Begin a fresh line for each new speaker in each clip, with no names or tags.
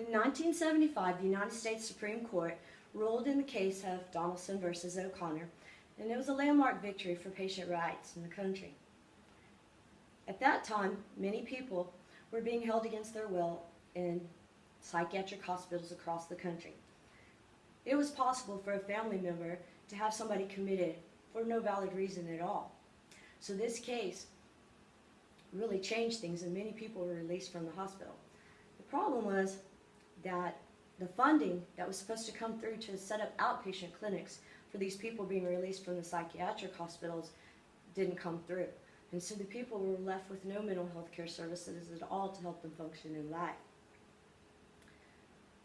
In 1975, the United States Supreme Court ruled in the case of Donaldson versus O'Connor, and it was a landmark victory for patient rights in the country. At that time, many people were being held against their will in psychiatric hospitals across the country. It was possible for a family member to have somebody committed for no valid reason at all. So this case really changed things, and many people were released from the hospital. The problem was that the funding that was supposed to come through to set up outpatient clinics for these people being released from the psychiatric hospitals didn't come through. And so the people were left with no mental health care services at all to help them function in life.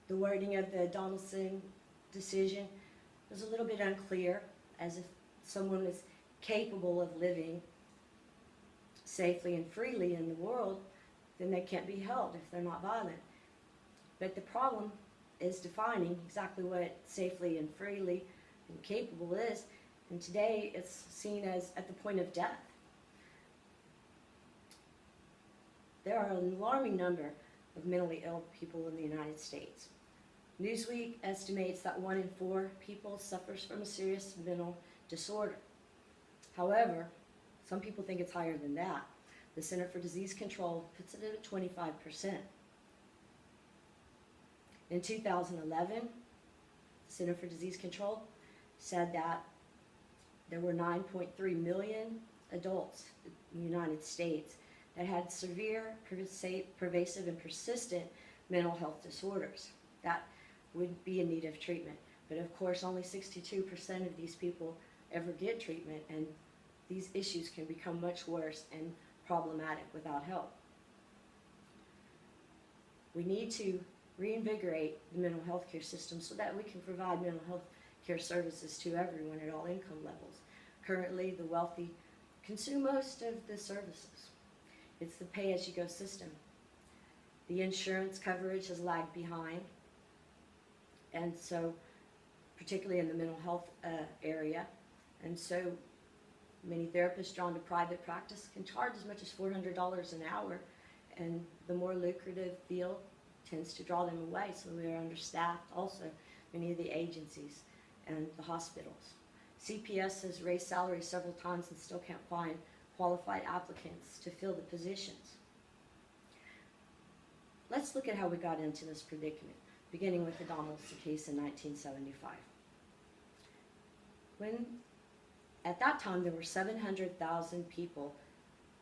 The wording of the Donaldson decision was a little bit unclear, as if someone was capable of living safely and freely in the world, then they can't be held if they're not violent. But the problem is defining exactly what safely and freely and capable is, and today it's seen as at the point of death. There are an alarming number of mentally ill people in the United States. Newsweek estimates that 1 in 4 people suffers from a serious mental disorder. However, some people think it's higher than that. The Center for Disease Control puts it at 25%. In 2011, the Center for Disease Control said that there were 9.3 million adults in the United States that had severe, pervasive, and persistent mental health disorders that would be in need of treatment. But of course, only 62% of these people ever get treatment, and these issues can become much worse and problematic without help. We need to reinvigorate the mental health care system so that we can provide mental health care services to everyone at all income levels. Currently, the wealthy consume most of the services. It's the pay-as-you-go system. The insurance coverage has lagged behind, and so, particularly in the mental health area, and so many therapists drawn to private practice can charge as much as $400 an hour, and the more lucrative field tends to draw them away, so we are understaffed also, many of the agencies and the hospitals. CPS has raised salaries several times and still can't find qualified applicants to fill the positions. Let's look at how we got into this predicament, beginning with the Donaldson case in 1975. At that time, there were 700,000 people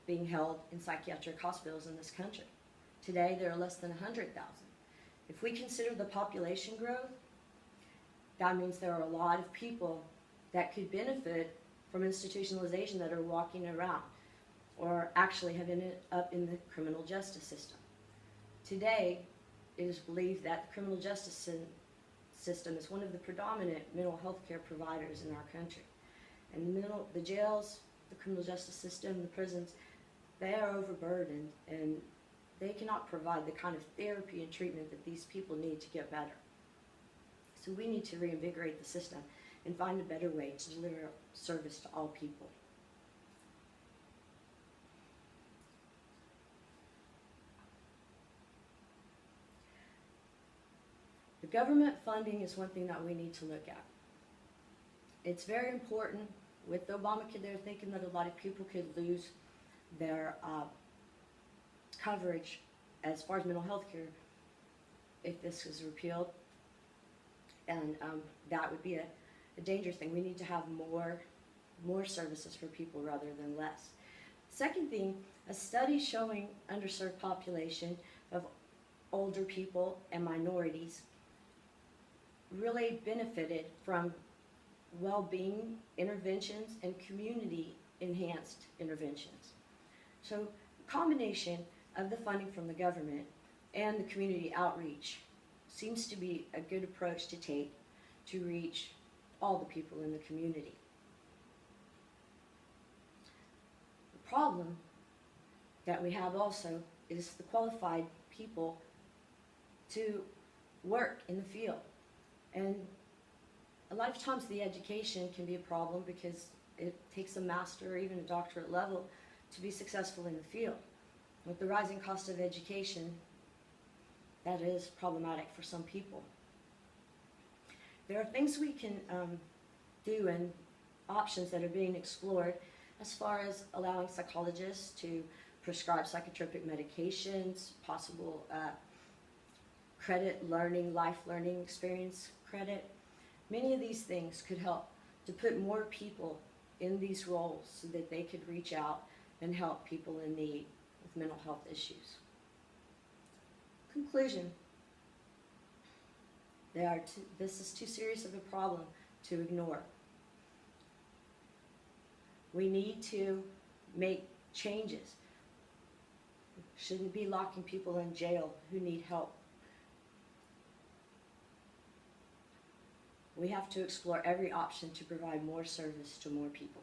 being held in psychiatric hospitals in this country. Today, there are less than 100,000. If we consider the population growth, that means there are a lot of people that could benefit from institutionalization that are walking around or actually have ended up in the criminal justice system. Today, it is believed that the criminal justice system is one of the predominant mental health care providers in our country. And the jails, the criminal justice system, the prisons, they are overburdened, and they cannot provide the kind of therapy and treatment that these people need to get better. So we need to reinvigorate the system and find a better way to deliver service to all people. The government funding is one thing that we need to look at. It's very important. With Obamacare, they're thinking that a lot of people could lose their coverage as far as mental health care if this was repealed, and that would be a dangerous thing. We need to have more services for people rather than less. Second thing, a study showing underserved population of older people and minorities really benefited from well-being interventions and community-enhanced interventions. So a combination of the funding from the government and the community outreach seems to be a good approach to take to reach all the people in the community. The problem that we have also is the qualified people to work in the field. And a lot of times the education can be a problem because it takes a master or even a doctorate level to be successful in the field. With the rising cost of education, that is problematic for some people. There are things we can do and options that are being explored as far as allowing psychologists to prescribe psychotropic medications, possible credit learning, life learning experience credit. Many of these things could help to put more people in these roles so that they could reach out and help people in need with mental health issues. Conclusion. This is too serious of a problem to ignore. We need to make changes. Shouldn't be locking people in jail who need help. We have to explore every option to provide more service to more people.